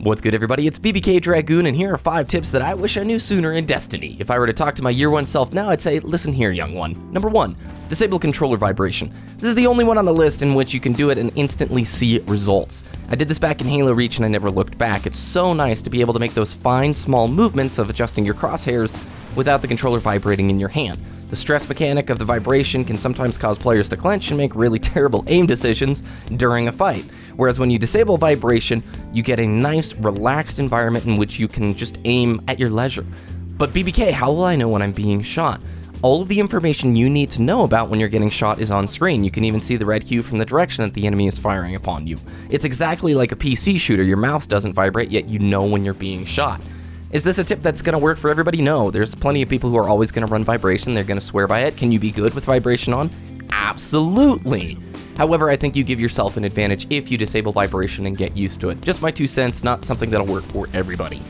What's good, everybody? It's BBKDRAGOON, and here are 5 tips that I wish I knew sooner in Destiny. If I were to talk to my year 1 self now, I'd say, listen here, young one. Number 1, disable controller vibration. This is the only one on the list in which you can do it and instantly see results. I did this back in Halo Reach and I never looked back. It's so nice to be able to make those fine, small movements of adjusting your crosshairs without the controller vibrating in your hand. The stress mechanic of the vibration can sometimes cause players to clench and make really terrible aim decisions during a fight. Whereas when you disable vibration, you get a nice, relaxed environment in which you can just aim at your leisure. But BBK, how will I know when I'm being shot? All of the information you need to know about when you're getting shot is on screen. You can even see the red hue from the direction that the enemy is firing upon you. It's exactly like a PC shooter. Your mouse doesn't vibrate, yet you know when you're being shot. Is this a tip that's going to work for everybody? No. There's plenty of people who are always going to run vibration. They're going to swear by it. Can you be good with vibration on? Absolutely. However, I think you give yourself an advantage if you disable vibration and get used to it. Just my 2 cents, not something that'll work for everybody.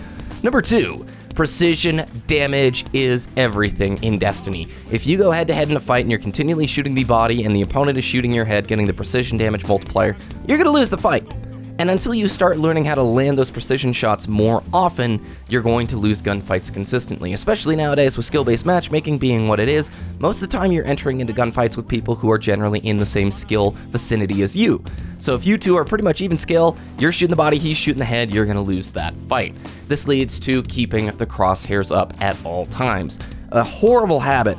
Number 2, precision damage is everything in Destiny. If you go head-to-head in a fight and you're continually shooting the body and the opponent is shooting your head, getting the precision damage multiplier, you're going to lose the fight. And until you start learning how to land those precision shots more often, you're going to lose gunfights consistently, especially nowadays with skill-based matchmaking being what it is. Most of the time you're entering into gunfights with people who are generally in the same skill vicinity as you. So if you two are pretty much even skill, you're shooting the body, he's shooting the head, you're going to lose that fight. This leads to keeping the crosshairs up at all times. A horrible habit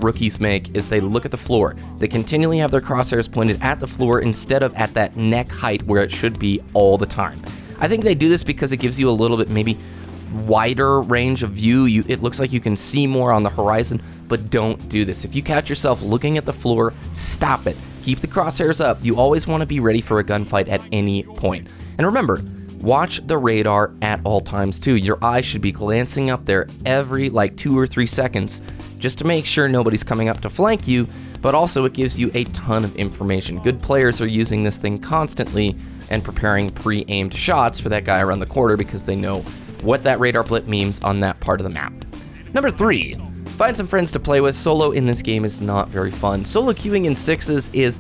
rookies make is they look at the floor. They continually have their crosshairs pointed at the floor instead of at that neck height where it should be all the time. I think they do this because it gives you a little bit maybe wider range of view. It looks like you can see more on the horizon, but don't do this. If you catch yourself looking at the floor, stop it. Keep the crosshairs up. You always want to be ready for a gunfight at any point. And remember, watch the radar at all times too. Your eye should be glancing up there every 2 or 3 seconds just to make sure nobody's coming up to flank you, but also it gives you a ton of information. Good players are using this thing constantly and preparing pre-aimed shots for that guy around the corner because they know what that radar blip means on that part of the map. Number 3, find some friends to play with. Solo in this game is not very fun. Solo queuing in 6s is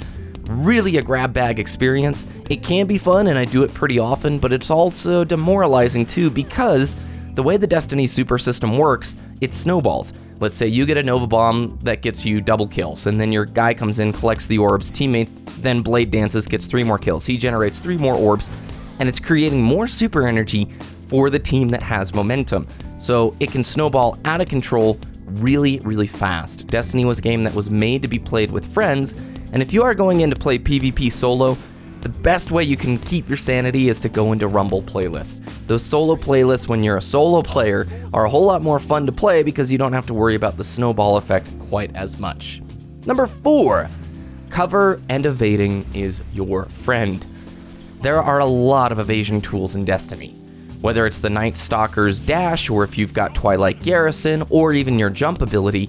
really a grab bag experience. It can be fun and I do it pretty often, but it's also demoralizing too because the way the Destiny super system works, it snowballs. Let's say you get a Nova Bomb that gets you double kills, and then your guy comes in, collects the orbs, teammates then blade dances, gets 3 more kills. He generates 3 more orbs, and it's creating more super energy for the team that has momentum. So it can snowball out of control really, really fast. Destiny was a game that was made to be played with friends, and if you are going in to play PvP solo, the best way you can keep your sanity is to go into Rumble playlists. Those solo playlists when you're a solo player are a whole lot more fun to play because you don't have to worry about the snowball effect quite as much. Number 4, cover and evading is your friend. There are a lot of evasion tools in Destiny. Whether it's the Night Stalker's dash, or if you've got Twilight Garrison, or even your jump ability,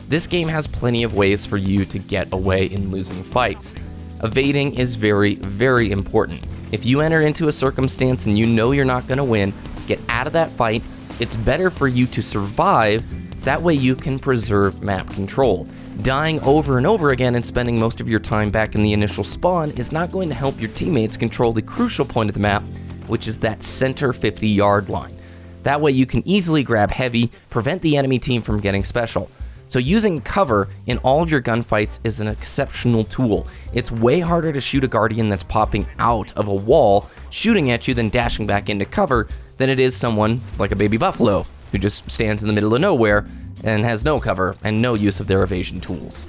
this game has plenty of ways for you to get away in losing fights. Evading is very, very important. If you enter into a circumstance and you know you're not going to win, get out of that fight. It's better for you to survive. That way you can preserve map control. Dying over and over again and spending most of your time back in the initial spawn is not going to help your teammates control the crucial point of the map, which is that center 50-yard line. That way you can easily grab heavy, prevent the enemy team from getting special. So using cover in all of your gunfights is an exceptional tool. It's way harder to shoot a Guardian that's popping out of a wall, shooting at you, than dashing back into cover than it is someone like a baby buffalo who just stands in the middle of nowhere and has no cover and no use of their evasion tools.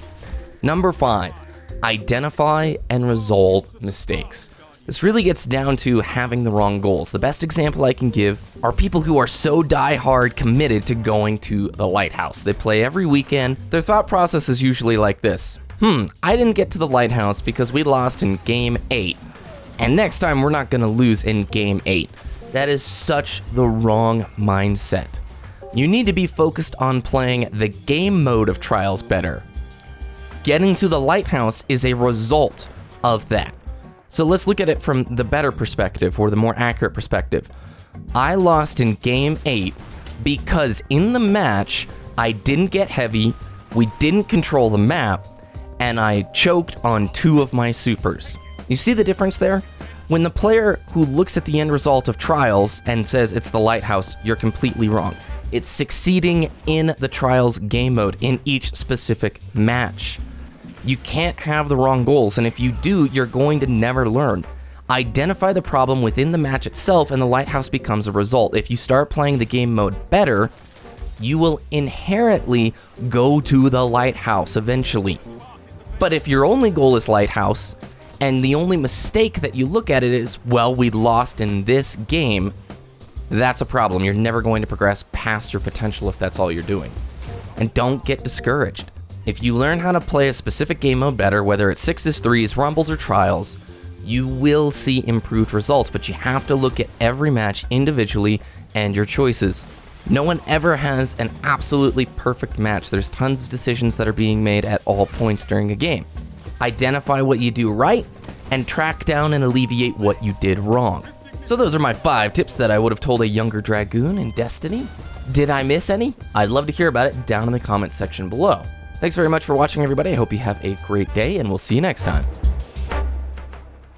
Number 5, identify and resolve mistakes. This really gets down to having the wrong goals. The best example I can give are people who are so die-hard committed to going to the lighthouse. They play every weekend. Their thought process is usually like this. I didn't get to the lighthouse because we lost in game 8. And next time we're not going to lose in game 8. That is such the wrong mindset. You need to be focused on playing the game mode of Trials better. Getting to the lighthouse is a result of that. So let's look at it from the better perspective, or the more accurate perspective. I lost in game 8 because in the match, I didn't get heavy, we didn't control the map, and I choked on 2 of my supers. You see the difference there? When the player who looks at the end result of Trials and says it's the Lighthouse, you're completely wrong. It's succeeding in the Trials game mode in each specific match. You can't have the wrong goals, and if you do, you're going to never learn. Identify the problem within the match itself, and the Lighthouse becomes a result. If you start playing the game mode better, you will inherently go to the Lighthouse eventually. But if your only goal is Lighthouse, and the only mistake that you look at it is, well, we lost in this game, that's a problem. You're never going to progress past your potential if that's all you're doing. And don't get discouraged. If you learn how to play a specific game mode better, whether it's 6s, 3s, Rumbles, or Trials, you will see improved results, but you have to look at every match individually and your choices. No one ever has an absolutely perfect match. There's tons of decisions that are being made at all points during a game. Identify what you do right, and track down and alleviate what you did wrong. So those are my 5 tips that I would have told a younger Dragoon in Destiny. Did I miss any? I'd love to hear about it down in the comments section below. Thanks very much for watching, everybody. I hope you have a great day, and we'll see you next time.